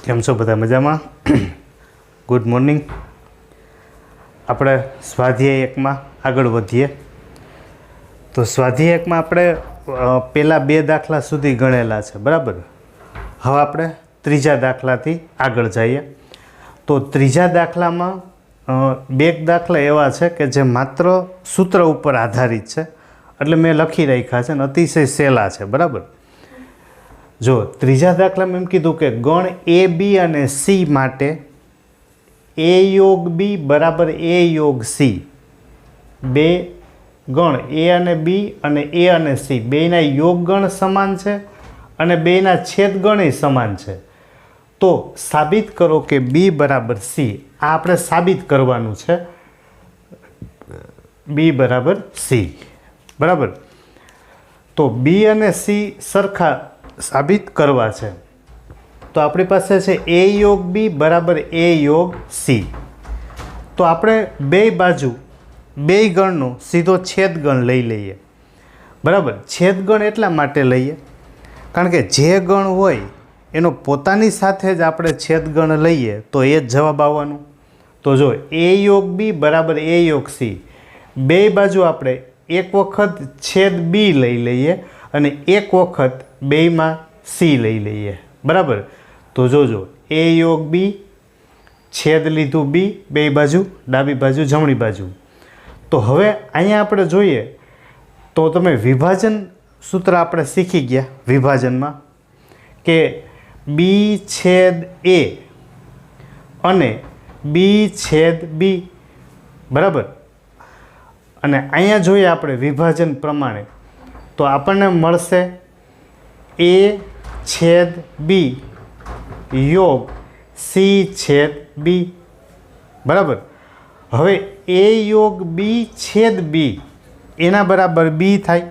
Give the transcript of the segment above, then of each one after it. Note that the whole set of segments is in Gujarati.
કેમ છો બધા મજામાં? Good morning. આપણે સ્વાધ્યાય એકમાં આગળ વધીએ. તો સ્વાધ્યાય એકમાં આપણે પહેલાં 2 દાખલા સુધી ગણેલા છે, બરાબર. હવે આપણે ત્રીજા દાખલાથી આગળ જઈએ. તો ત્રીજા દાખલામાં 2 દાખલા એવા છે કે જે માત્ર સૂત્ર ઉપર આધારિત છે, એટલે મેં લખી રાખ્યા છે અને અતિશય સહેલા છે, બરાબર. જો ત્રીજા દાખલામાં એમ કીધું કે ગણ એ બી અને સી માટે એ યોગ બી બરાબર એ યોગ સી, બે ગણ એ અને બી અને એ અને સી બેના યોગ ગણ સમાન છે અને બેના છેદ ગણ સમાન છે. તો સાબિત કરો કે બી બરાબર સી. આ આપણે સાબિત કરવાનું છે, બી બરાબર સી, બરાબર. તો બી અને સી સરખા સાબિત કરવા છે. તો આપણી પાસે છે એ યોગ બી બરાબર એ યોગ સી. તો આપણે બે બાજુ બે ગણનો સીધો છેદગણ લઈ લઈએ, બરાબર. છેદગણ એટલા માટે લઈએ કારણ કે જે ગણ હોય એનો પોતાની સાથે જ આપણે છેદગણ લઈએ તો એ જ જવાબ આવવાનો. તો જો એ યોગ બી બરાબર એ યોગ સી, બે બાજુ આપણે એક વખત છેદ બી લઈ લઈએ અને એક વખત બેમાં સી લઈ લઈએ, બરાબર. તો જોજો એ યોગ બી છેદ લીધું બી, બે બાજુ ડાબી બાજુ જમણી બાજુ. તો હવે અહીંયા આપણે જોઈએ તો તમે વિભાજન સૂત્ર આપણે શીખી ગયા વિભાજનમાં કે બી છેદ એ અને બી છેદ બી, બરાબર. અને અહીંયા જોઈએ આપણે વિભાજન પ્રમાણે તો આપણને મળશે એ છેદ બી યોગ સી છેદ બી, બરાબર. હવે એ યોગ બી છેદ બી એના બરાબર બી થાય.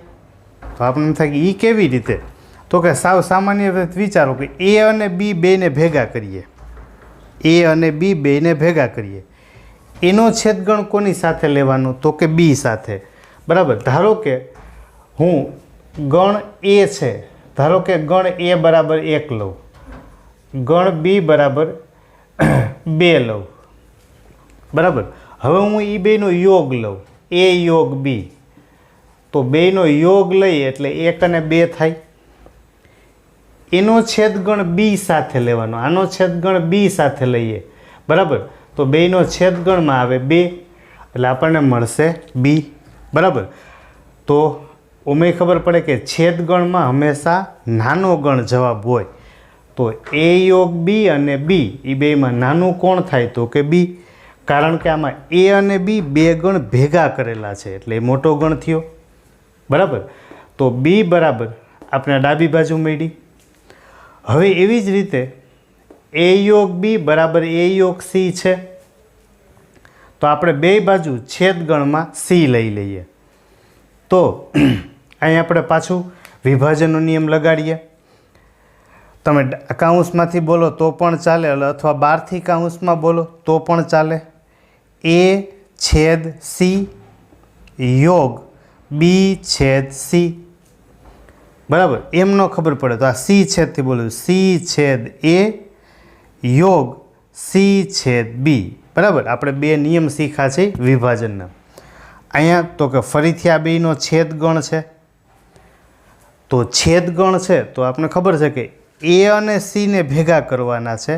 તો આપણને થાય કે એ કેવી રીતે? તો કે સાવ સામાન્ય રીતે વિચારો કે એ અને બી બેને ભેગા કરીએ, એ અને બી બેને ભેગા કરીએ. એનો છેદગણ કોની સાથે લેવાનો? તો કે બી સાથે, બરાબર. ધારો કે હું ગણ એ છે, ધારો કે ગણ એ બરાબર 1 લઉં, ગણ બી બરાબર 2 લઉં, બરાબર. હવે હું એ બેનો યોગ લઉં, એ યોગ બી. તો બેનો યોગ લઈએ એટલે 1 અને 2 થાય. એનો છેદગણ બી સાથે લેવાનો, આનો છેદગણ બી સાથે લઈએ, બરાબર. તો બેનો છેદગણમાં આવે 2 એટલે આપણને મળશે બી, બરાબર. તો ઓમે ખબર પડે કે છેદગણમાં હંમેશા નાનો ગણ જવાબ હોય. તો એ યોગ બી અને બી એ બેમાં નાનું કોણ થાય? તો કે બી. કારણ કે આમાં એ અને બી બે ગણ ભેગા કરેલા છે એટલે એ મોટો ગણ થયો, બરાબર. તો બી બરાબર આપણે ડાબી બાજુ મળી. હવે એવી જ રીતે એ યોગ બી બરાબર એ યોગ સી છે. તો આપણે બે બાજુ છેદગણમાં સી લઈ લઈએ. તો અહીં આપણે પાછું વિભાજનનો નિયમ લગાડીએ. તમે કાઉન્સમાંથી બોલો તો પણ ચાલે અથવા બહારથી કાઉન્સમાં બોલો તો પણ ચાલે. એ છેદ સી યોગ બી છેદ સી, બરાબર. એમ ન ખબર પડે તો આ સી છેદથી બોલો, સી છેદ એ યોગ સી છેદ બી, બરાબર. આપણે 2 નિયમ શીખ્યા છે વિભાજનના. અહીંયા તો કે ફરીથી આ બેનો છેદગણ છે. તો છેદગણ છે તો આપણે ખબર છે કે એ અને સીને ભેગા કરવાના છે.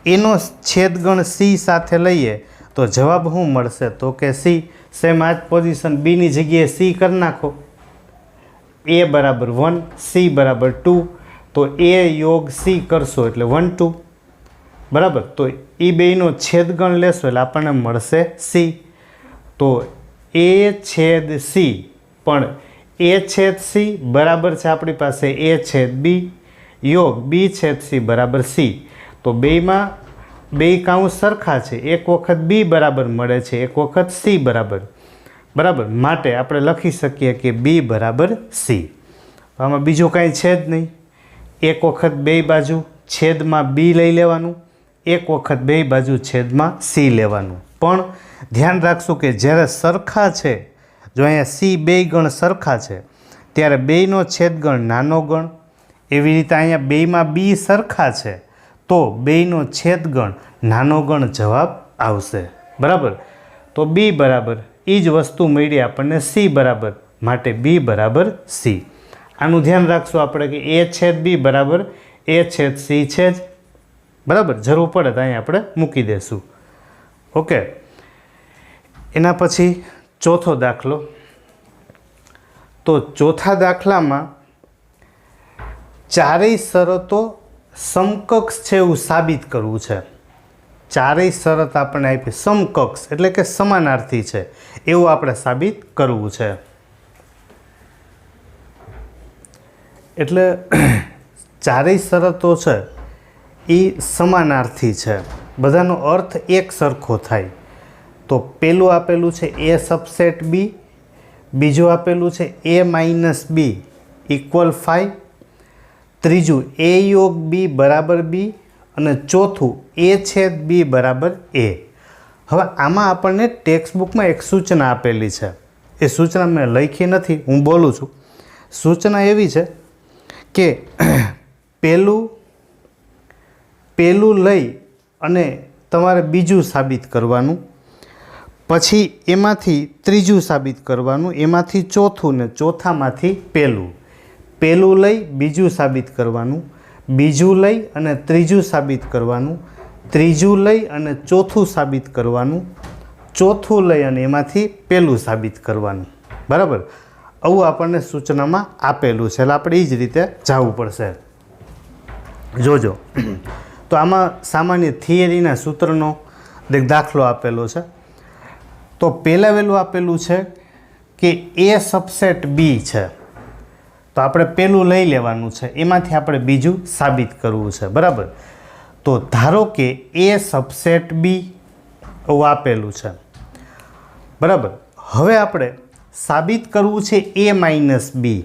એનો છેદગણ સી સાથે લઈએ તો જવાબ શું મળશે? તો કે સી. સેમ આ જ પોઝિશન બીની જગ્યાએ સી કરી નાખો. એ બરાબર 1, સી બરાબર 2. તો એ યોગ સી કરશો એટલે 1 2, બરાબર. તો એ બેનો છેદગણ લેશો એટલે આપણને મળશે સી. તો એ છેદ સી, પણ એ છેદ સી બરાબર છે આપણી પાસે એ છેદ બી યોગ બી છેદ સી બરાબર સી. તો બેમાં બે કાઉન્સ સરખા છે, એક વખત બી બરાબર મળે છે, એક વખત સી બરાબર, બરાબર. માટે આપણે લખી શકીએ કે બી બરાબર સી. આમાં બીજું કાંઈ છે જ નહીં. એક વખત બે બાજુ છેદમાં બી લઈ લેવાનું, એક વખત બે બાજુ છેદમાં સી લેવાનું. પણ ધ્યાન રાખશું કે જ્યારે સરખા છે, જો અહીંયા સી બે ગણ સરખા છે ત્યારે બેનો છેદગણ નાનો ગણ. એવી રીતે અહીંયા બેમાં બી સરખા છે તો બેયનો છેદગણ નાનો ગણ જવાબ આવશે. બરાબર. તો બી બરાબર એ જ વસ્તુ મળી આપણને સી બરાબર, માટે બી બરાબર સી. આનું ધ્યાન રાખશું આપણે કે એ છેદ બી બરાબર એ છેદ સી છે જ. બરાબર. જરૂર પડે તો અહીંયા આપણે મૂકી દઈશું. ઓકે. એના પછી ચોથો દાખલો. તો ચોથા દાખલામાં ચારેય શરતો સમકક્ષ છે એવું સાબિત કરવું છે. ચારેય શરત આપણને આપી સમકક્ષ એટલે કે સમાનાર્થી છે એવું આપણે સાબિત કરવું છે. એટલે ચારેય શરતો છે એ સમાનાર્થી છે, બધાનો અર્થ એક સરખો થાય. તો પેલું આપેલું છે એ સબસેટ બી, બીજું આપેલું છે એ માઇનસ બી ઇક્વલ 5, ત્રીજું એ યોગ બી બરાબર બી, અને ચોથું એ છેદ બી બરાબર એ. હવે આમાં આપણને ટેક્સ્ટ બુકમાં એક સૂચના આપેલી છે. એ સૂચના મેં લખી નથી, હું બોલું છું. સૂચના એવી છે કે પેલું લઈ અને તમારે બીજું સાબિત કરવાનું, પછી એમાંથી ત્રીજું સાબિત કરવાનું, એમાંથી ચોથું ને ચોથામાંથી પહેલું લઈ બીજું સાબિત કરવાનું, બીજું લઈ અને ત્રીજું સાબિત કરવાનું, ત્રીજું લઈ અને ચોથું સાબિત કરવાનું, ચોથું લઈ અને એમાંથી પહેલું સાબિત કરવાનું. બરાબર. આવું આપણને સૂચનામાં આપેલું છે, એટલે આપણે એ જ રીતે જવું પડશે. જોજો. તો આમાં સામાન્ય થિયરીના સૂત્રનો દાખલો આપેલો છે. તો પહેલાં વહેલું આપેલું છે કે એ સબસેટ બી છે, તો આપણે પહેલું લઈ લેવાનું છે, એમાંથી આપણે બીજું સાબિત કરવું છે. બરાબર. તો ધારો કે એ સબસેટ બી એવું આપેલું છે. બરાબર. હવે આપણે સાબિત કરવું છે એ માઇનસ બી.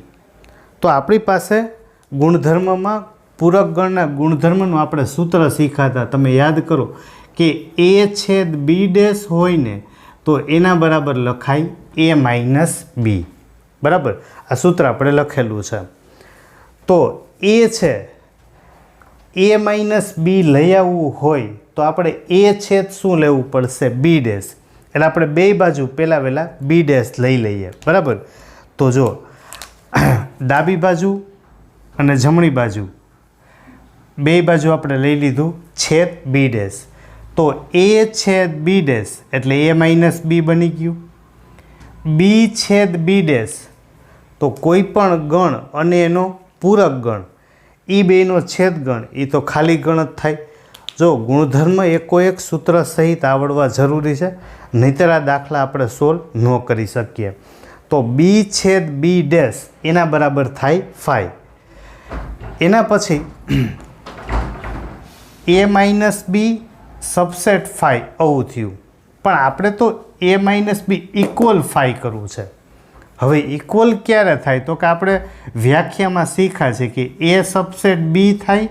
તો આપણી પાસે ગુણધર્મમાં પૂરક ગણના ગુણધર્મનું આપણે સૂત્ર શીખાતા, તમે યાદ કરો કે એ છેદ બી ડેશ હોય ને તો એના બરાબર લખાય એ માઇનસ બી. બરાબર. આ સૂત્ર આપણે લખેલું છે. તો એ છે એ માઇનસ બી લઈ આવવું હોય તો આપણે એ છેદ શું લેવું પડશે? B dash. એટલે આપણે બે બાજુ પહેલાં વહેલા બી ડેશ લઈ લઈએ. બરાબર. તો જો ડાબી બાજુ અને જમણી બાજુ બે બાજુ આપણે લઈ લીધું છેદ બી ડેશ. તો એ છેદ બી ડેશ એટલે એ માઇનસ બી બની ગયું. બી છેદ બી ડેશ તો કોઈ પણ ગણ અને એનો પૂરક ગણ, એ બેનો છેદ ગણ એ તો ખાલી ગણ જ થાય. જો ગુણધર્મ એકોએક સૂત્ર સહિત આવડવા જરૂરી છે, નહીંતર આ દાખલા આપણે સોલ્વ ન કરી શકીએ. તો બી છેદ બી ડેશ એના બરાબર થાય 5. એના પછી એ માઇનસ બી સબસેટ 5 આવું થયું. પણ આપણે તો એ માઇનસ બી ઇક્વલ 5 કરવું છે. હવે ઇક્વલ ક્યારે થાય? તો કે આપણે વ્યાખ્યામાં શીખ્યા છે કે એ સબસેટ બી થાય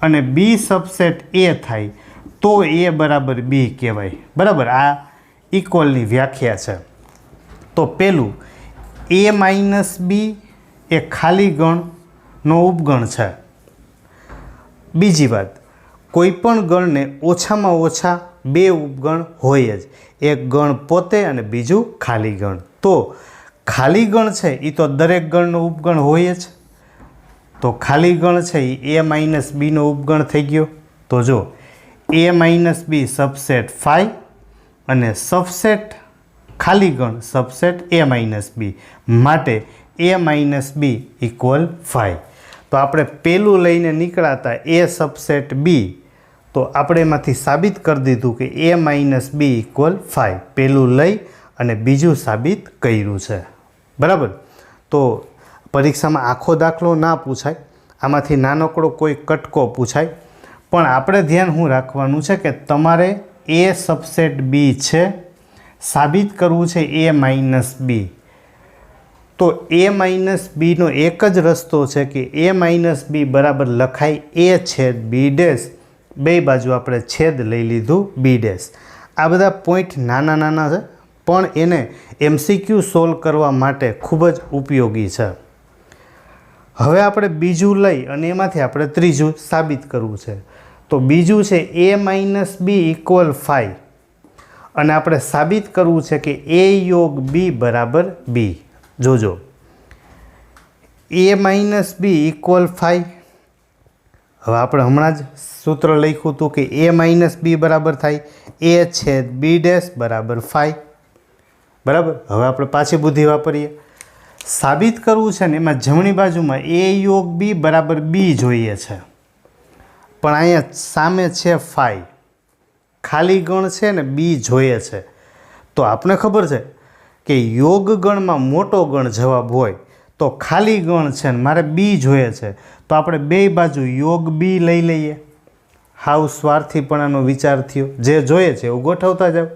અને બી સબસેટ એ થાય તો એ બરાબર બી કહેવાય. બરાબર. આ ઇક્વલની વ્યાખ્યા છે. તો પહેલું એ માઇનસ બી એ ખાલી ગણનો ઉપગણ છે. બીજી વાત, કોઈ પણ ગણને ઓછામાં ઓછા બે ઉપગણ હોય જ, એક ગણ પોતે અને બીજું ખાલી ગણ. તો ખાલી ગણ છે એ તો દરેક ગણનો ઉપગણ હોય જ. તો ખાલી ગણ છે એ માઇનસ બીનો ઉપગણ થઈ ગયો. તો જો એ માઇનસ બી સબસેટ 5 અને સબસેટ ખાલી ગણ સબસેટ એ માઇનસ બી, માટે એ માઇનસ બી ઇક્વલ 5. તો આપણે પહેલું લઈને નીકળાતા એ સબસેટ બી, તો આપણે એમાંથી સાબિત કરી દીધું કે એ માઇનસ બી ઇક્વલ 5. પહેલું લઈ અને બીજું સાબિત કર્યું છે. બરાબર. તો પરીક્ષામાં આખો દાખલો ના પૂછાય, આમાંથી નાનકડો કોઈ કટકો પૂછાય, પણ આપણે ધ્યાન શું રાખવાનું છે કે તમારે એ સબસેટ બી છે, સાબિત કરવું છે એ માઇનસ બી. તો એ માઇનસ બીનો એક જ રસ્તો છે કે એ માઇનસ બી બરાબર લખાય એ છેદ બી ડેશ. બે બાજુ આપણે છેદ લઈ લીધું બી ડેશ. આ બધા પોઈન્ટ નાના નાના છે, પણ એને MCQ સોલ્વ કરવા માટે ખૂબ જ ઉપયોગી છે. હવે આપણે બીજું લઈ અને એમાંથી આપણે ત્રીજું સાબિત કરવું છે. તો તો બીજું છે a માઇનસ બી ઇક્વલ 5 અને આપણે સાબિત કરવું છે કે a યોગ b બરાબર b. જોજો a માઇનસ બી ઇક્વલ 5. હવે આપણે હમણાં જ સૂત્ર લખ્યું હતું કે a માઇનસ બી બરાબર થાય a છેદ b ડેશ બરાબર 5. બરાબર. હવે આપણે પાછી બુદ્ધિ વાપરીએ. સાબિત કરવું છે ને એમાં જમણી બાજુમાં a યોગ b બરાબર b જોઈએ છે, પણ અહીંયા સામે છે 5, ખાલી ગણ છે ને b જોઈએ છે. તો આપણે ખબર છે કે યોગ ગણમાં મોટો ગણ જવાબ હોય તો ખાલી ગણ છે ને મારે b જોઈએ છે, તો આપણે બે બાજુ યોગ b લઈ લઈએ. હાવ સ્વાર્થીપણાનો વિચાર થયો, જે જોઈએ છે એવું ગોઠવતા જાઓ.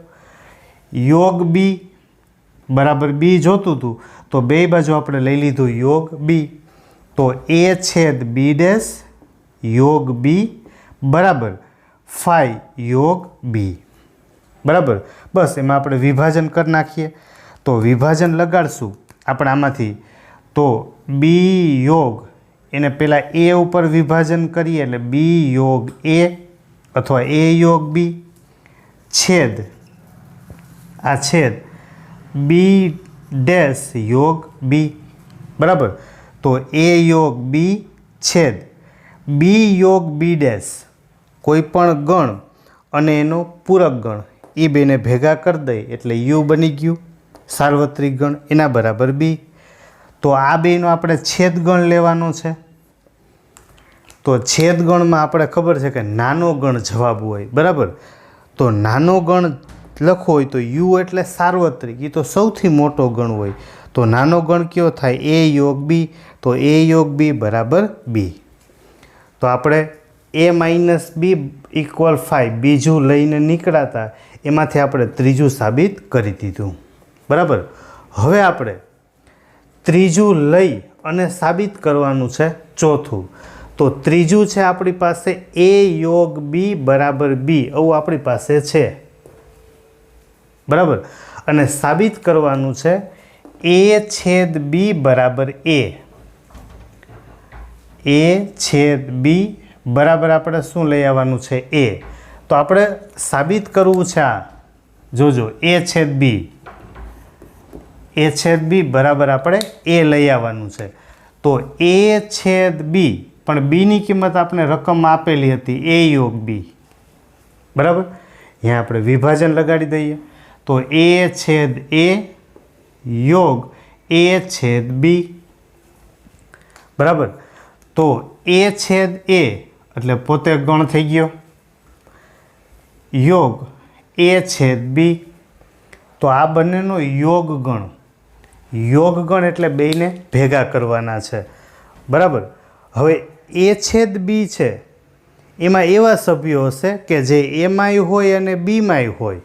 યોગ b બરાબર b જોતું હતું તો બે બાજુ આપણે લઈ લીધું યોગ b. તો a છેદ b ડેશ યોગ b બરાબર 5 યોગ b. બરાબર. બસ એમાં આપણે વિભાજન કરી નાખીએ. તો વિભાજન લગાડશું આપણે આમાંથી. તો b યોગ એને પહેલાં a ઉપર વિભાજન કરીએ એટલે b યોગ a અથવા a યોગ b છેદ આ છેદ b ડેશ યોગ b. બરાબર. તો a યોગ b છેદ b યોગ b ડેશ કોઈ પણ ગણ અને એનો પૂરક ગણ એ બેને ભેગા કરી દઈએ એટલે u બની ગયું સાર્વત્રિક ગણ, એના બરાબર b. તો આ બેનો આપણે છેદ ગણ લેવાનો છે. તો છેદ ગણમાં આપણે ખબર છે કે નાનો ગણ જવાબ હોય. બરાબર. તો નાનો ગણ લખવો હોય તો u એટલે સાર્વત્રિક, એ તો સૌથી મોટો ગણ હોય. તો નાનો ગણ કયો થાય a યોગ b. તો a યોગ b બરાબર b. તો આપણે a માઇનસ બી ઇક્વલ 5 બીજું લઈને નીકળાતા એમાંથી આપણે ત્રીજું સાબિત કરી દીધું. બરાબર. હવે આપણે ત્રીજું લઈ અને સાબિત કરવાનું છે ચોથું. તો ત્રીજું છે આપણી પાસે a યોગ b બરાબર b, આવું આપણી પાસે છે. બરાબર. અને સાબિત કરવાનું છે a છેદ b બરાબર a. a છેદ b બરાબર આપણે શું લઈ આવવાનું છે a. તો આપણે સાબિત કરવું છે આ જોજો a છેદ b. a છેદ b બરાબર આપણે a લઈ આવવાનું છે. તો a છેદ b પણ બીની કિંમત આપણે રકમ આપેલી હતી a યોગ b. બરાબર. અહીંયા આપણે વિભાજન લગાડી દઈએ. તો a છેદ a યોગ a છેદ b. બરાબર. તો a છેદ a એટલે પોતે ગણ થઈ ગયો યોગ a છેદ b. તો આ બંનેનો યોગ ગણ. યોગ ગણ એટલે બેયને ભેગા કરવાના છે. બરાબર. હવે a છેદ b છે એમાં એવા સભ્યો હશે કે જે એમાંય હોય અને બીમાંય હોય.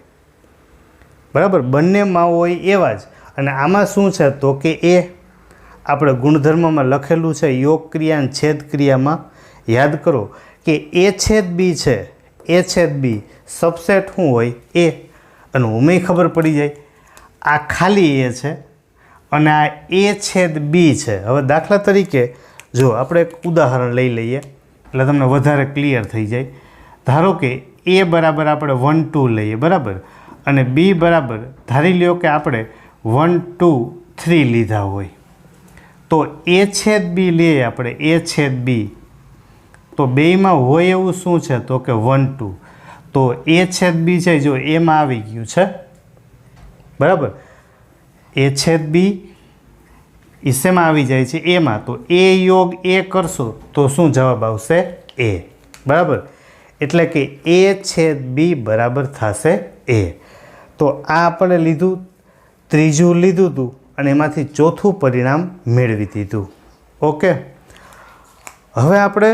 બરાબર. બંનેમાં હોય એવા જ. અને આમાં શું છે તો કે એ આપણે ગુણધર્મમાં લખેલું છે યોગ ક્રિયા અને છેદ ક્રિયામાં. યાદ કરો કે a છેદ b છે, a છેદ b સબસેટ શું હોય a. અને ઉમેય ખબર પડી જાય આ ખાલી a છે અને આ a છેદ b છે. હવે દાખલા તરીકે જો આપણે એક ઉદાહરણ લઈ લઈએ એટલે તમને વધારે ક્લિયર થઈ જાય. ધારો કે a બરાબર આપણે 1 2 લઈએ. બરાબર. અને b બરાબર ધારી લ્યો કે આપણે 1 2 3 લીધા હોય. તો a છેદ b લઈએ આપણે a છેદ b. તો બેયમાં હોય એવું શું છે તો કે 1 2. તો a છેદ b છે જો એમાં આવી ગયું છે. બરાબર. a છેદ b એ શેમાં આવી જાય છે એમાં. તો a યોગ a કરશો તો શું જવાબ આવશે a. બરાબર. એટલે કે a છેદ b બરાબર થશે a. તો આ આપણે લીધું, ત્રીજું લીધું હતું અને એમાંથી ચોથું પરિણામ મેળવી દીધું. ઓકે. હવે આપણે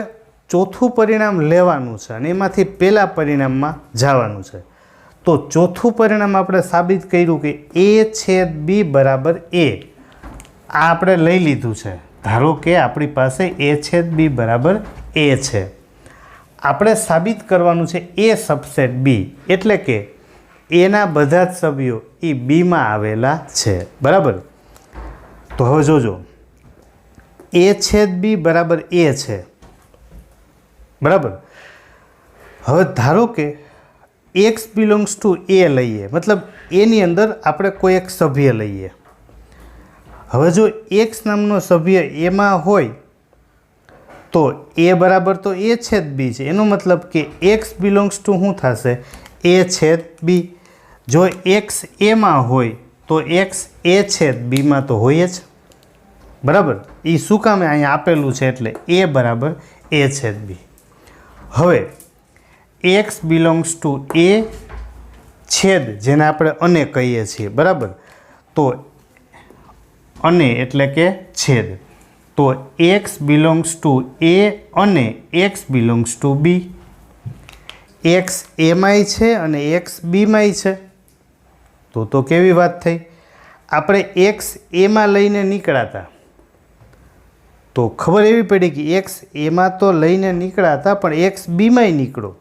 ચોથું પરિણામ લેવાનું છે અને એમાંથી પહેલા પરિણામમાં જવાનું છે. તો ચોથું પરિણામ આપણે સાબિત કર્યું કે a છેદ b બરાબર a. આ આપણે લઈ લીધું છે. ધારો કે આપણી પાસે a છેદ b બરાબર a છે. આપણે સાબિત કરવાનું છે a સબસેટ b, એટલે કે એના બધા જ સભ્યો એ બીમાં આવેલા છે. બરાબર. તો હવે જોજો a છેદ b બરાબર a છે. બરાબર. હવે ધારો કે એક્સ બિલોંગ્સ ટુ એ લઈએ, મતલબ એની અંદર આપણે કોઈ એક સભ્ય લઈએ. હવે જો એક્સ નામનો સભ્ય એમાં હોય તો એ બરાબર તો એ છેદ બી છે. એનો મતલબ કે એક્સ બિલોંગ્સ ટુ શું થશે? એ છેદ બી. જો એક્સ એમાં હોય તો એક્સ એ છેદ બીમાં તો હોય જ, બરાબર. એ શું કામે અહીંયા આપેલું છે એટલે એ બરાબર એ છેદ બી. હવે એક્સ બિલોંગ્સ ટુ એ છેદ જેને આપણે અને કહીએ છીએ, બરાબર. તો અને એટલે કે છેદ. તો એક્સ બિલોંગ્સ ટુ એ અને X belongs to B. X એમાંય છે અને એક્સ બીમાંય છે. તો કેવી વાત થઈ? આપણે એક્સ એમાં લઈને નીકળાતા તો ખબર એવી પડી કે એક્સ એમાં તો લઈને નીકળાતા પણ એક્સ બીમાંય નીકળો.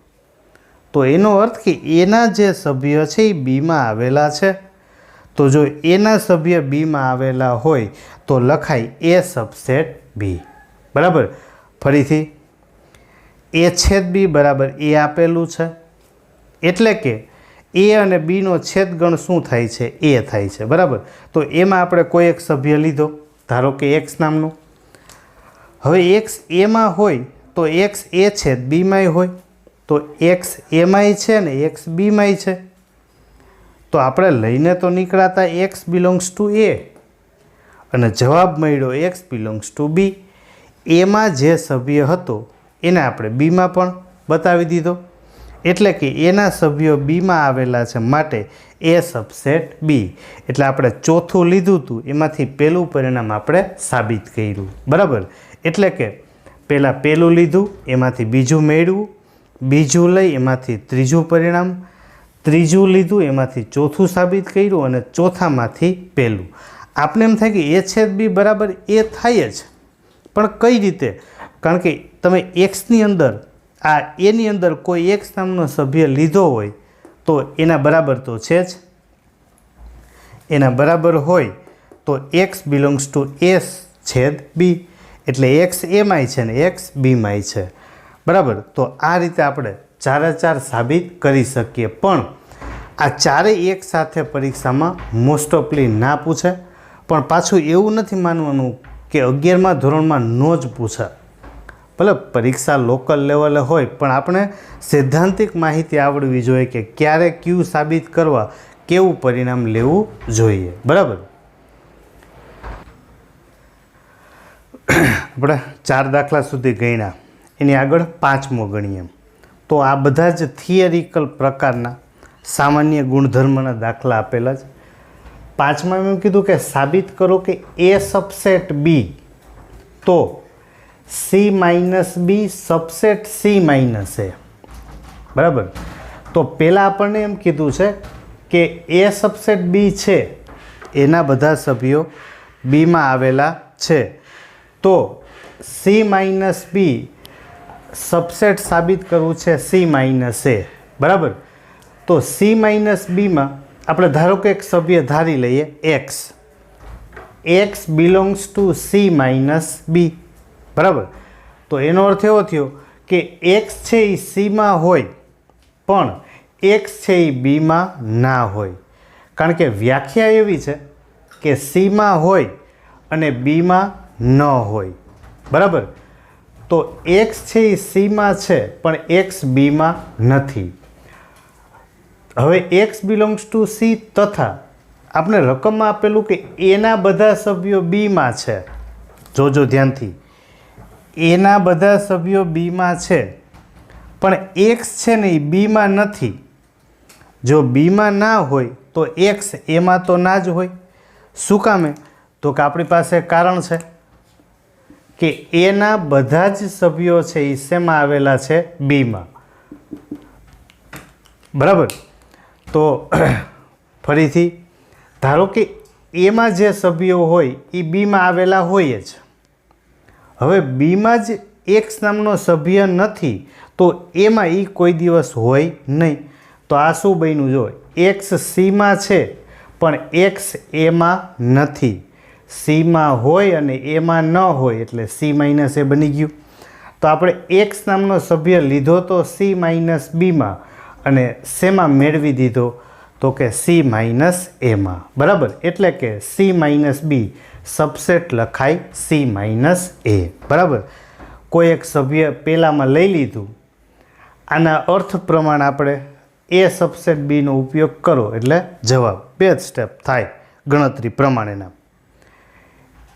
તો એનો અર્થ કે એના જે સભ્ય છે એ બીમાં આવેલા છે. તો જો એના સભ્ય બીમાં આવેલા હોય તો લખાય એ સબસેટ બી, બરાબર. ફરીથી એ છેદ બી બરાબર એ આપેલું છે એટલે કે એ અને બીનો છેદગણ શું થાય છે? એ થાય છે, બરાબર. તો એમાં આપણે કોઈ એક સભ્ય લીધો, ધારો કે એક્સ નામનું. હવે એક્સ એમાં હોય તો એક્સ એ છેદ બીમાંય હોય. તો એક્સ એમાંય છે ને એક્સ બીમાંય છે. તો આપણે લઈને તો નીકળાતા એક્સ બિલોંગ્સ ટુ એ અને જવાબ મળ્યો એક્સ બિલોંગ્સ ટુ બી. એમાં જે સભ્ય હતો એને આપણે બીમાં પણ બતાવી દીધો એટલે કે એના સભ્યો બીમાં આવેલા છે માટે એ સબસેટ બી. એટલે આપણે ચોથું લીધું હતું એમાંથી પહેલું પરિણામ આપણે સાબિત કર્યું, બરાબર. એટલે કે પહેલાં પહેલું લીધું એમાંથી બીજું મેળવ્યું, બીજું લઈ એમાંથી ત્રીજું પરિણામ, ત્રીજું લીધું એમાંથી ચોથું સાબિત કર્યું અને ચોથામાંથી પહેલું. આપણે એમ થાય કે એ છેદ બી બરાબર એ થાય જ, પણ કઈ રીતે? કારણ કે તમે એક્સની અંદર આ એની અંદર કોઈ એક્સ નામનો સભ્ય લીધો હોય તો એના બરાબર તો છે જ. એના બરાબર હોય તો એક્સ બિલોંગ્સ ટુ એ છેદ બી. એટલે એક્સ એમાંય છે ને એક્સ બીમાંય છે, બરાબર. તો આ રીતે આપણે ચારે ચાર સાબિત કરી શકીએ. પણ આ ચારેય એક સાથે પરીક્ષામાં મોસ્ટ ઓફલી ના પૂછે. પણ પાછું એવું નથી માનવાનું કે 11મા ધોરણમાં નો જ પૂછે. ભલે પરીક્ષા લોકલ લેવલે હોય પણ આપણે સૈદ્ધાંતિક માહિતી આવડવી જોઈએ કે ક્યારે કયું સાબિત કરવા કેવું પરિણામ લેવું જોઈએ, બરાબર. આપણે 4 દાખલા સુધી ગણ્યા, એની આગળ 5મો ગણીએ. તો આ બધા જ થિયરિકલ પ્રકારના સામાન્ય ગુણધર્મના દાખલા આપેલા છે. 5માં એમ કીધું કે સાબિત કરો કે એ સબસેટ બી તો સી માઇનસ બી સબસેટ સી માઇનસ એ, બરાબર. તો પહેલાં આપણને એમ કીધું છે કે એ સબસેટ બી છે એના બધા સભ્યો બીમાં આવેલા છે. તો સી માઇનસ બી સબસેટ સાબિત કરવું છે સી માઇનસ એ, બરાબર. તો સી માઇનસ બીમાં આપણે ધારો કે એક સભ્ય ધારી લઈએ x. X belongs to C minus B, બરાબર. તો એનો અર્થ એવો થયો કે એક્સ છે એ સીમાં હોય પણ એક્સ છે એ બીમાં ના હોય. કારણ કે વ્યાખ્યા એવી છે કે સીમાં હોય અને બીમાં ન હોય, બરાબર. તો એક્સ છે એ સીમાં છે પણ એક્સ બીમાં નથી. હવે એક્સ બિલોંગ્સ ટુ સી તથા આપણે રકમમાં આપેલું કે એના બધા સભ્યો બીમાં છે. જોજો ધ્યાનથી, એના બધા સભ્યો બીમાં છે પણ એક્સ છે ને એ બીમાં નથી. જો બીમાં ના હોય તો એક્સ એમાં તો ના જ હોય. શું કામે? તો કે આપણી પાસે કારણ છે કે એના બધા જ સભ્યો છે એ શેમાં આવેલા છે? બીમાં, બરાબર. તો ફરીથી ધારો કે એમાં જે સભ્યો હોય એ બીમાં આવેલા હોય જ. હવે બીમાં જ એક્સ નામનો સભ્ય નથી તો એમાં એ કોઈ દિવસ હોય નહીં. તો આ શું બન્યું? જો એક્સ સીમાં છે પણ એક્સ એમાં નથી. સીમાં હોય અને એમાં ન હોય એટલે સી માઇનસ એ બની ગયું. તો આપણે એક્સ નામનો સભ્ય લીધો તો સી માઇનસ બીમાં અને શેમાં મેળવી દીધો તો કે સી માઇનસ એમાં, બરાબર. એટલે કે સી માઇનસ બી સબસેટ લખાય સી માઇનસ એ, બરાબર. કોઈ એક સભ્ય પહેલામાં લઈ લીધું, આના અર્થ પ્રમાણે આપણે એ સબસેટ બીનો ઉપયોગ કરો એટલે જવાબ. 2 સ્ટેપ થાય ગણતરી પ્રમાણેના.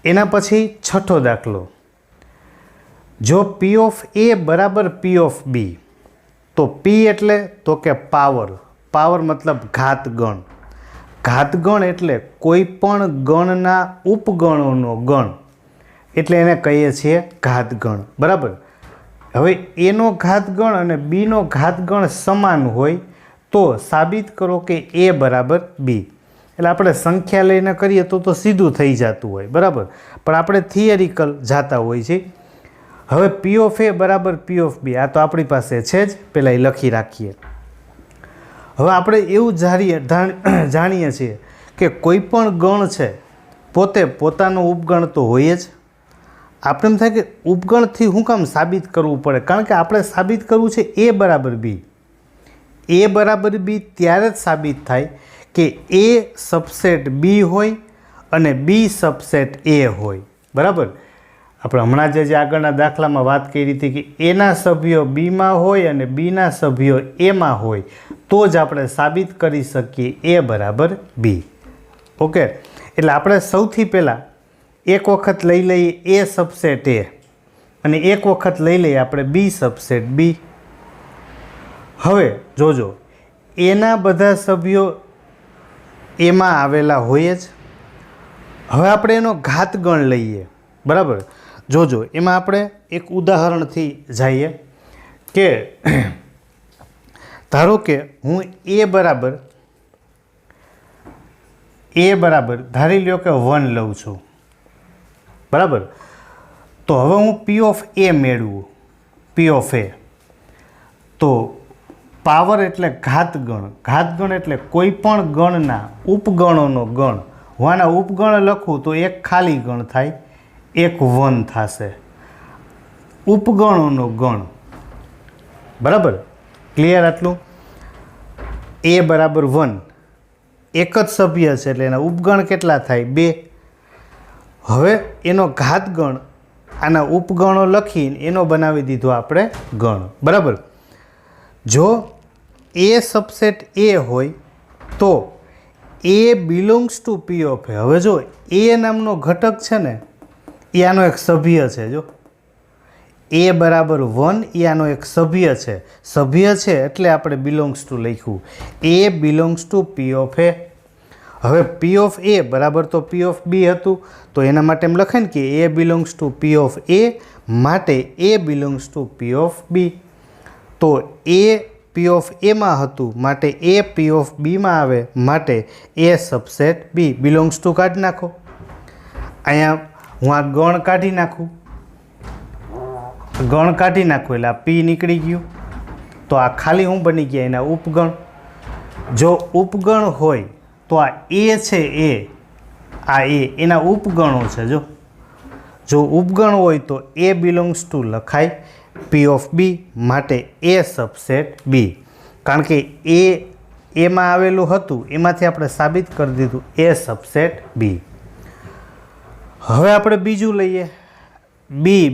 એના પછી છઠ્ઠો દાખલો, જો પી ઓફ એ બરાબર પી ઓફ બી, તો પી એટલે તો કે પાવર. પાવર મતલબ ઘાતગણ. ઘાતગણ એટલે કોઈ પણ ગણના ઉપગણોનો ગણ, એટલે એને કહીએ છીએ ઘાતગણ, બરાબર. હવે એનો ઘાતગણ અને બીનો ઘાતગણ સમાન હોય તો સાબિત કરો કે એ બરાબર બી. એટલે આપણે સંખ્યા લઈને કરીએ તો સીધું થઈ જતું હોય, બરાબર. પણ આપણે થિયરિકલ જાતા હોય છે. હવે પી ઓફ એ બરાબર પી ઓફ બી, આ તો આપણી પાસે છે જ, પહેલાં એ લખી રાખીએ. હવે આપણે એવું જાણીએ છીએ કે કોઈ પણ ગણ છે પોતે પોતાનો ઉપગણ તો હોય જ. આપણે એમ થાય કે ઉપગણથી શું કામ સાબિત કરવું પડે? કારણ કે આપણે સાબિત કરવું છે એ બરાબર બી. એ બરાબર બી ત્યારે જ સાબિત થાય કે એ સબસેટ બી હોય અને બી સબસેટ એ હોય, બરાબર. આપણે હમણાં જે આગળના દાખલામાં વાત કરી હતી કે એના સભ્યો બીમાં હોય અને બીના સભ્યો એમાં હોય તો જ આપણે સાબિત કરી શકીએ એ બરાબર બી. ઓકે, એટલે આપણે સૌથી પહેલાં એક વખત લઈ લઈએ એ સબસેટ એ અને એક વખત લઈ લઈએ આપણે બી સબસેટ બી. હવે જોજો, એના બધા સભ્યો એમાં આવેલા હોય જ. હવે આપણે એનો ઘાતગણ લઈએ, બરાબર. જોજો, એમાં આપણે એક ઉદાહરણથી જઈએ કે ધારો કે હું એ બરાબર ધારી લ્યો કે 1 લઉં છું, બરાબર. તો હવે હું પી ઓફ એ મેળવું. પી ઓફ એ તો પાવર એટલે ઘાતગણ. ઘાતગણ એટલે કોઈ પણ ગણના ઉપગણોનો ગણ. હું આના ઉપગણ લખું તો એક ખાલી ગણ થાય, એક 1 થશે. ઉપગણોનો ગણ, બરાબર. ક્લિયર આટલું? એ બરાબર 1, એક જ સભ્ય છે એટલે એના ઉપગણ કેટલા થાય? 2. હવે એનો ઘાતગણ આના ઉપગણો લખીને એનો બનાવી દીધો આપણે ગણ, બરાબર. જો એ સબસેટ એ હોય તો એ બિલોંગ્સ ટુ પી ઓફ એ. હવે જો એ નામનો ઘટક છે ને એ આનો એક સભ્ય છે. જો એ બરાબર 1 એ આનો એક સભ્ય છે. સભ્ય છે એટલે આપણે બિલોંગ્સ ટુ લખ્યું. એ બિલોંગ્સ ટુ પી ઓફ એ. હવે પી ઓફ એ બરાબર તો પી ઓફ બી હતું, તો એના માટે એમ લખે ને કે A belongs to P of A માટે A belongs to P of B. તો એ પી ઓફ એમાં હતું માટે એ પી ઓફ બીમાં આવે માટે એ સબસેટ બી. બિલોંગ્સ ટુ કાઢી નાખો. અહીંયા હું આ ગણ કાઢી નાખું, ગણ કાઢી નાખું એટલે આ પી નીકળી ગયું. તો આ ખાલી હું બની ગયા એના ઉપગણ. જો ઉપગણ હોય તો આ એ છે એ, આ એના ઉપગણો છે. જો ઉપગણ હોય તો એ બિલોંગ્સ ટુ લખાય પી ઓફ બી માટે એ સબસેટ બી. કારણ કે એમાં આવેલું હતું એમાંથી આપણે સાબિત કરી દીધું એ સબસેટ બી. હવે આપણે બીજું લઈએ.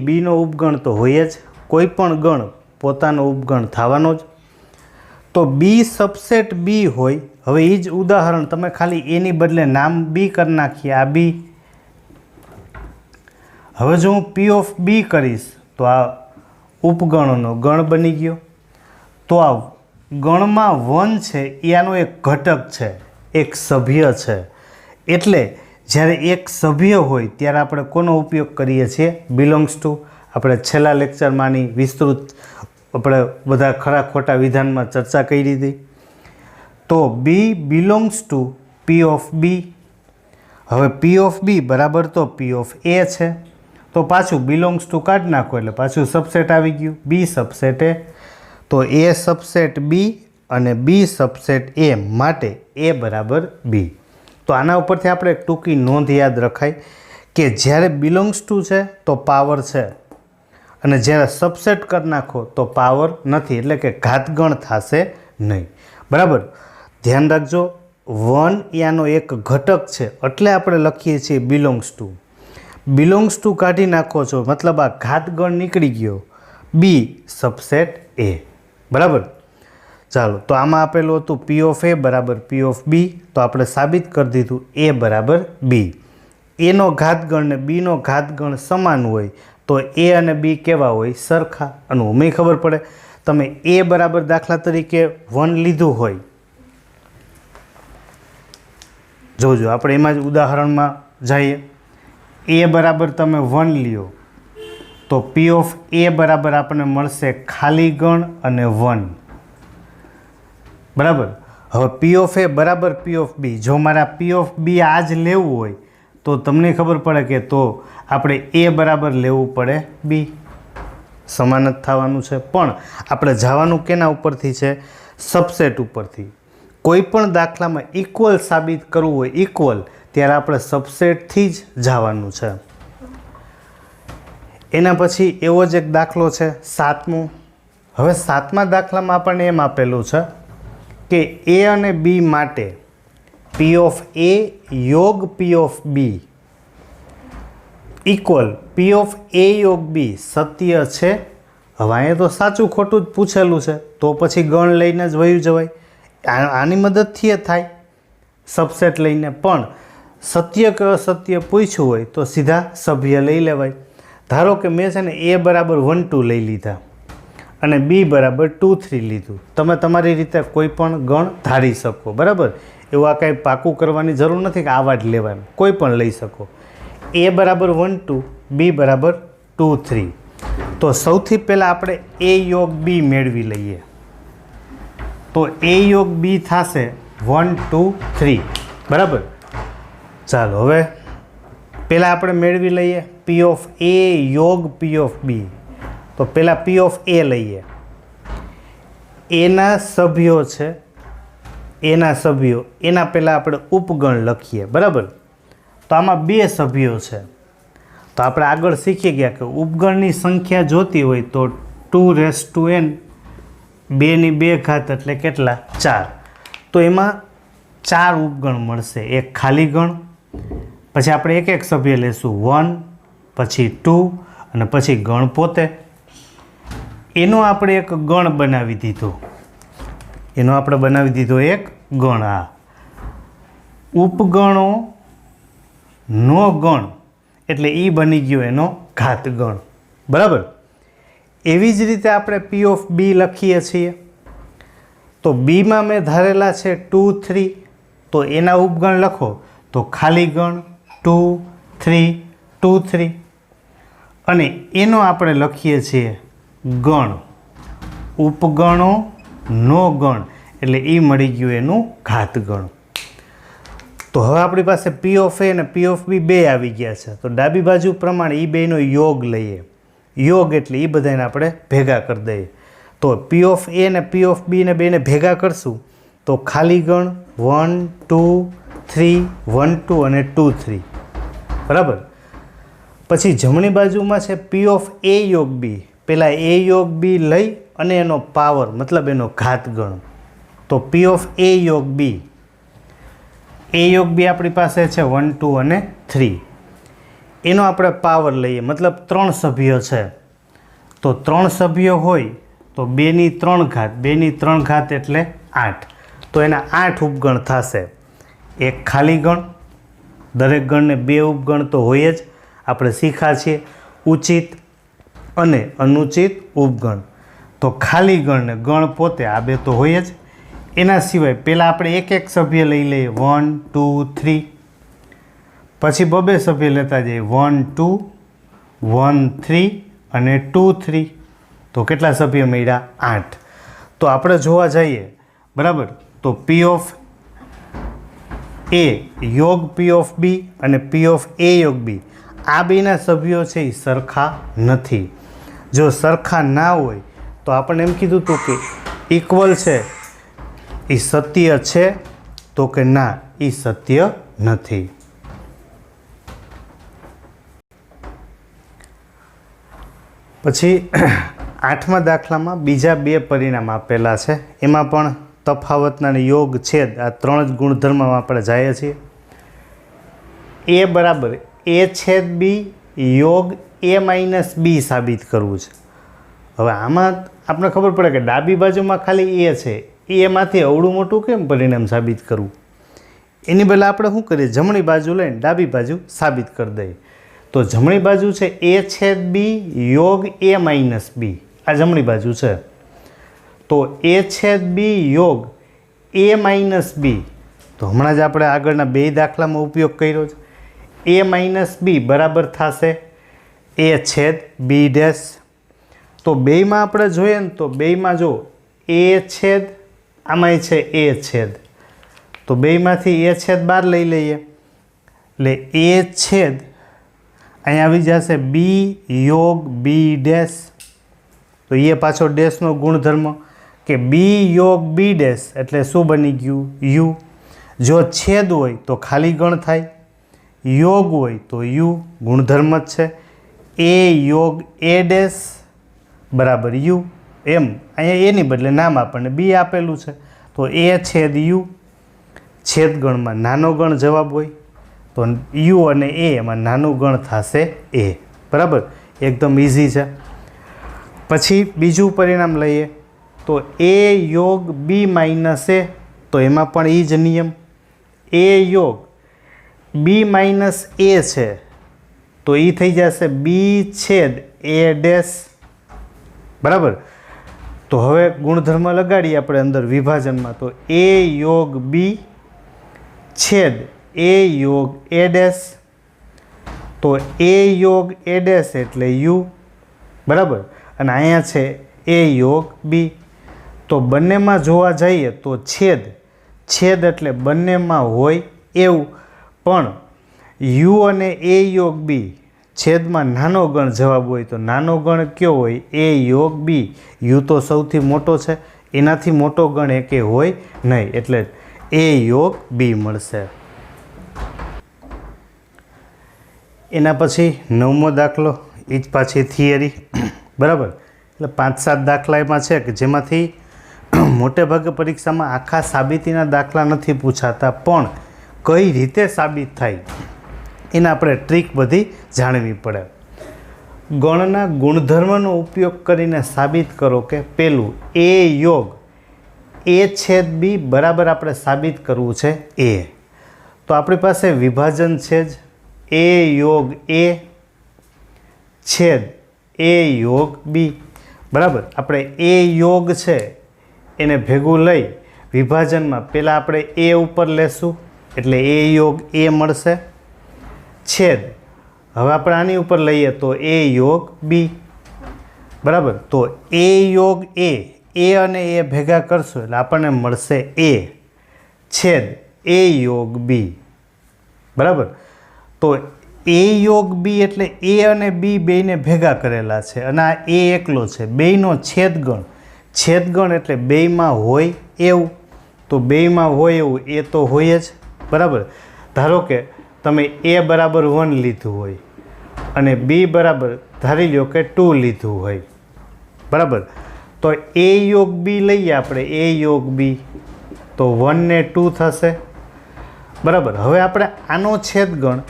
બીનો ઉપગણ તો હોય જ. કોઈ પણ ગણ પોતાનો ઉપગણ થવાનો જ. તો બી સબસેટ બી હોય. હવે એ જ ઉદાહરણ તમે ખાલી એની બદલે નામ બી કરી નાખીએ, આ બી. હવે જો હું પી ઓફ બી કરીશ તો આ ઉપગણોનો ગણ બની ગયો. તો આ ગણમાં 1 છે એ આનો એક ઘટક છે, એક સભ્ય છે. એટલે જ્યારે એક સભ્ય હોય ત્યારે આપણે કોનો ઉપયોગ કરીએ છીએ? Belongs to. આપણે છેલ્લા લેક્ચરમાંની વિસ્તૃત આપણે બધા ખરા ખોટા વિધાનમાં ચર્ચા કરી હતી. તો B belongs to P of B. હવે પી ઓફ બી બરાબર તો પી ઓફ એ છે, તો પાછું બિલોંગ્સ ટુ કાઢી નાખો એટલે પાછું સબસેટ આવી ગયું, બી સબસેટ એ. તો એ સબસેટ બી અને બી સબસેટ એ માટે એ બરાબર બી. તો આના ઉપરથી આપણે એક ટૂંકી નોંધ યાદ રખાય કે જ્યારે બિલોંગ્સ ટુ છે તો પાવર છે અને જ્યારે સબસેટ કરી નાખો તો પાવર નથી, એટલે કે ઘાતગણ થશે નહીં. બરાબર, ધ્યાન રાખજો 1 યાનો એક ઘટક છે એટલે આપણે લખીએ છીએ બિલોંગ્સ ટુ કાઢી નાખો છો મતલબ આ ઘાતગણ નીકળી ગયો, બી સબસેટ એ. બરાબર, ચાલો તો આમાં આપેલું હતું પી ઓફ એ બરાબર પી ઓફ બી, તો આપણે સાબિત કરી દીધું એ બરાબર બી. એનો ઘાતગણ ને બીનો ઘાતગણ સમાન હોય તો એ અને બી કેવા હોય? સરખા. અને ઉમેય ખબર પડે, તમે એ બરાબર દાખલા તરીકે 1 લીધું હોય, જોજો આપણે એમાં જ ઉદાહરણમાં જઈએ. એ બરાબર તમે 1 લ્યો તો પી ઓફ એ બરાબર આપણને મળશે ખાલી ગણ અને 1. બરાબર, હવે પી ઓફ એ બરાબર પી ઓફ બી, જો મારા પી ઓફ બી આ જ લેવું હોય તો તમને ખબર પડે કે તો આપણે એ બરાબર લેવું પડે બી, સમાન જ થવાનું છે. પણ આપણે જવાનું કેના ઉપરથી છે? સબસેટ ઉપરથી. કોઈ પણ દાખલામાં ઇક્વલ સાબિત કરવું હોય ઇક્વલ, ત્યારે આપણે સબસેટથી જ જવાનું છે. એના પછી એવો જ એક દાખલો છે 7મો. હવે 7મા દાખલામાં આપણને એમ આપેલું છે કે એ અને બી માટે પી ઓફ એ યોગ P of B equal P of A યોગ બી સત્ય છે. હવે અહીંયા તો સાચું ખોટું જ પૂછેલું છે, તો પછી ગણ લઈને જ વયું જવાય. આની મદદથી એ થાય સબસેટ લઈને, પણ સત્ય કે અસત્ય પૂછ્યું હોય તો સીધા સભ્ય લઈ લેવાય. ધારો કે મેં છે ને એ બરાબર 1 2 લઈ લીધા અને બી બરાબર 2 3 લીધું. તમે તમારી રીતે કોઈ પણ ગણ ધારી શકો. બરાબર, એવું આ કાંઈ પાકું કરવાની જરૂર નથી કે આવા જ લેવાનું, કોઈ પણ લઈ શકો. એ બરાબર 1 2, બી બરાબર 2 3. તો સૌથી પહેલાં આપણે એ યોગ બી મેળવી લઈએ. તો એ યોગ બી થશે 1 2 3. બરાબર, ચાલો હવે પહેલાં આપણે મેળવી લઈએ પી ઓફ એ યોગ પી ઓફ બી. તો પહેલાં પી ઓફ એ લઈએ. એના સભ્યો છે, એના સભ્યો, એના પહેલાં આપણે ઉપગણ લખીએ. બરાબર, તો આમાં 2 સભ્યો છે, તો આપણે આગળ શીખી ગયા કે ઉપગણની સંખ્યા જોતી હોય તો 2n 2 ની 2 ઘાત એટલે કેટલા? 4. તો એમાં 4 ઉપગણ મળશે. એક ખાલી ગણ, પછી આપણે એક એક સભ્ય લેશું 1, પછી 2 અને પછી ગણ પોતે. એનો આપણે એક ગણ બનાવી દીધો, એક ગણ. આ ઉપગણો નો ગણ એટલે એ બની ગયો એનો ઘાત ગણ. બરાબર, એવી જ રીતે આપણે પી ઓફ બી લખીએ છીએ. તો બીમાં મેં ધારેલા છે 2 3, તો એના ઉપગણ લખો તો ખાલી ગણ 2 3 2 3, અને એનો આપણે લખીએ છીએ ગણ, ઉપગણો નો ગણ એટલે એ મળી ગયું એનું ઘાત ગણ. તો હવે આપણી પાસે પી ઓફ એ અને પી ઓફ બી 2 આવી ગયા છે. તો ડાબી બાજુ પ્રમાણે એ બેનો યોગ લઈએ. યોગ એટલે એ બધાને આપણે ભેગા કરી દઈએ. તો પી ઓફ એ અને પી ઓફ બી ને બેને ભેગા કરશું તો ખાલી ગણ 1 2 3 1 2 અને 2 3. બરાબર, પછી જમણી બાજુમાં છે પી ઓફ એ યોગ બી. પહેલાં એ યોગ બી લઈ અને એનો પાવર મતલબ એનો ઘાત ગણ. તો પી ઓફ એ યોગ બી, એ યોગ બી આપણી પાસે છે 1 2 અને 3. એનો આપણે પાવર લઈએ, મતલબ 3 સભ્યો છે. તો 3 સભ્યો હોય તો 2 ની 3 ઘાત, 2 ની 3 ઘાત એટલે 8. તો એના 8 ઉપગણ થશે. એક ખાલી ગણ, દરેક ગણને 2 ઉપગણ તો હોય જ, આપણે શીખ્યા છીએ ઉચિત અને અનુચિત ઉપગણ. તો ખાલી ગણને ગણ પોતે આ 2 તો હોય જ. એના સિવાય પહેલાં આપણે એક એક સભ્ય લઈ લઈએ 1 2 3, પછી 2 સભ્ય લેતા જઈએ 1 2 1 3 અને 2 3. તો કેટલા સભ્ય મળ્યા? 8. તો આપણે જોવા જઈએ બરાબર, તો પી ઓફ એ યોગ પી ઓફ બી અને પી ઓફ એ યોગ બી આ બેના સભ્યો છે એ સરખા નથી. જો સરખા ના હોય તો આપણને એમ કીધું હતું કે ઇક્વલ છે એ સત્ય છે, તો કે ના એ સત્ય નથી. પછી 8મા દાખલામાં બીજા 2 પરિણામ આપેલા છે. એમાં પણ તફાવતના અને યોગ છેદ આ 3 જ ગુણધર્મમાં આપણે જઈએ છીએ. એ બરાબર એ છેદ બી યોગ એ માઇનસ બી સાબિત કરવું છે. હવે આમાં આપણે ખબર પડે કે ડાબી બાજુમાં ખાલી એ છે, એમાંથી અવળું મોટું કેમ પરિણામ સાબિત કરવું? એની બદલે આપણે શું કરીએ, જમણી બાજુ લઈને ડાબી બાજુ સાબિત કરી દઈએ. તો જમણી બાજુ છે એ છેદ બી યોગ એ માઇનસ બી, આ જમણી બાજુ છે. તો એ છેદ બી યોગ એ માઇનસ બી, તો હમણાં જ આપણે આગળના 2 દાખલામાં ઉપયોગ કર્યો છે. એ માઇનસ બી બરાબર થશે એ છેદ બી ડેશ. તો બેયમાં આપણે જોઈએ ને તો બેયમાં જો એ છેદ, આમાંય છે એ છેદ, તો બેયમાંથી એ છેદ બહાર લઈ લઈએ એટલે એ છેદ અહીંયા આવી જશે બી યોગ બી ડેશ. તો એ પાછો ડેશનો ગુણધર્મ કે બી યોગ બી ડેશ એટલે શું બની ગયું? યુ. જો છેદ હોય તો ખાલી ગણ થાય, યોગ હોય તો યુ, ગુણધર્મ જ છે. એ યોગ એ ડેશ બરાબર યુ. એમ અહીંયા એની બદલે નામ આપણને બી આપેલું છે, તો એ છેદ યુ. છેદગણમાં નાનો ગણ જવાબ હોય તો યુ અને એ એમાં નાનું ગણ થશે એ. બરાબર, એકદમ ઇઝી છે. પછી બીજું પરિણામ લઈએ તો એ યોગ બી માઇનસ એ, તો એમાં પણ એ જ નિયમ. એ યોગ બી માઇનસ એ છે તો એ થઈ જશે બી છેદ એ ડેશ. બરાબર, તો હવે ગુણધર્મ લગાડીએ આપણે અંદર વિભાજનમાં. તો એ યોગ બી છેદ એ યોગ એ ડેશ. તો એ યોગ એ ડેશ એટલે યુ. બરાબર, અને અહીંયા છે એ યોગ બી. તો બંનેમાં જોવા જઈએ તો છેદ છેદ એટલે બંનેમાં હોય એવું, પણ યુ અને એ યોગ બી છેદમાં નાનો ગણ જવાબ હોય તો નાનો ગણ કયો હોય? એ યોગ બી. યુ તો સૌથી મોટો છે, એનાથી મોટો ગણ એકે હોય નહીં, એટલે એ યોગ બી મળશે. એના પછી 9મો દાખલો, એ જ પાછી થિયરી. બરાબર, એટલે 5-7 દાખલા એમાં છે કે જેમાંથી મોટે ભાગે પરીક્ષામાં આખા સાબિતીના દાખલા નથી પૂછાતા, પણ કઈ રીતે સાબિત થાય એના આપણે ટ્રીક બધી જાણવી પડે. ગણના ગુણધર્મનો ઉપયોગ કરીને સાબિત કરો કે પેલું એ યોગ એ છેદ બી બરાબર આપણે સાબિત કરવું છે એ. તો આપણી પાસે વિભાજન છે જ એ યોગ એ છેદ એ યોગ બી. બરાબર, આપણે એ યોગ છે એને ભેગું લઈ વિભાજનમાં પહેલાં આપણે એ ઉપર લેશું એટલે એ યોગ એ મળશે. છેદ હવે આપણે આની ઉપર લઈએ તો એ યોગ બી. બરાબર, તો એ યોગ એ અને એ ભેગા કરશું એટલે આપણને મળશે એ છેદ એ યોગ બી. બરાબર, તો એ યોગ બી એટલે એ અને બી બેયને ભેગા કરેલા છે અને આ એ એકલો છે. બેયનો છેદગણ, છેદગણ એટલે બેયમાં હોય એવું, તો બેયમાં હોય એવું એ તો હોય જ. બરાબર, ધારો કે તમે એ બરાબર 1 લીધું હોય અને બી બરાબર ધારી લો કે 2 લીધું હોય. બરાબર, તો એ યોગ બી લઈએ આપણે, એ યોગ બી, તો 1 ને 2 થશે. બરાબર, હવે આપણે આનો છેદગણ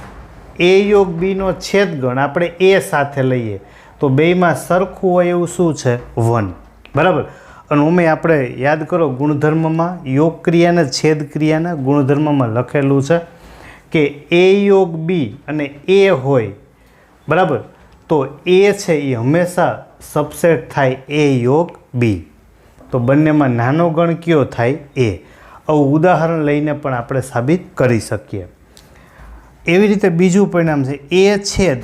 એ યોગ બીનો છેદગણ આપણે એ સાથે લઈએ તો બેયમાં સરખું હોય એવું શું છે? 1. બરાબર, અને ઉમે આપણે યાદ કરો ગુણધર્મમાં યોગ ક્રિયાના છેદ ક્રિયાના ગુણધર્મમાં લખેલું છે કે એ યોગ બી અને એ હોય. બરાબર, તો એ છે એ હંમેશા સબસેટ થાય એ યોગ બી. તો બંનેમાં નાનો ગણ કયો થાય? એ. આવું ઉદાહરણ લઈને પણ આપણે સાબિત કરી શકીએ. એવી રીતે બીજું પરિણામ છે એ છેદ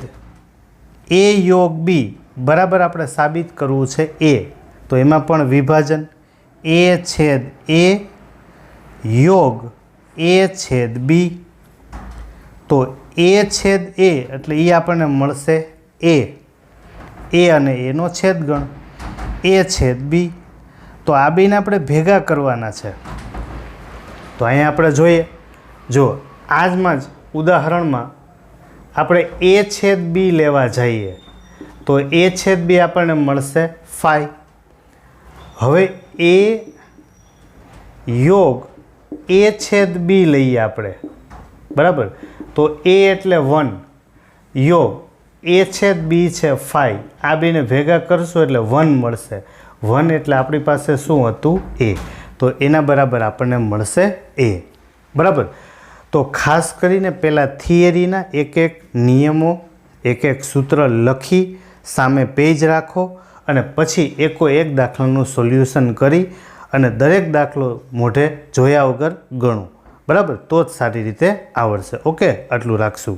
એ યોગ બી બરાબર આપણે સાબિત કરવું છે એ. તો એમાં પણ વિભાજન એ છેદ એ યોગ એ છેદ બી. તો એ છેદ એ એટલે એ આપણને મળશે એ અને એનો છેદગણ એ છેદ બી. તો આ બેને આપણે ભેગા કરવાના છે. તો અહીંયા આપણે જોઈએ, જો આજમાં જ ઉદાહરણમાં આપણે એ છેદ બી લેવા જઈએ તો a છેદ b આપણને મળશે 5. હવે a યોગ a છેદ b લઈએ આપણે, બરાબર. તો a એટલે 1, યોગ a છેદ b છે 5. આ બેને ભેગા કરશું એટલે 1 મળશે. 1 એટલે આપણી પાસે શું હતું? a. તો એના બરાબર આપણને મળશે a, બરાબર. તો ખાસ કરીને પહેલાં થિયરીના એક એક નિયમો, એક એક સૂત્ર લખી સામે પેજ રાખો અને પછી એકો એક દાખલાનું સોલ્યુશન કરી અને દરેક દાખલો મોઢે જોયા વગર ગણો, બરાબર. તો જ સારી રીતે આવડશે. ઓકે, આટલું રાખશું.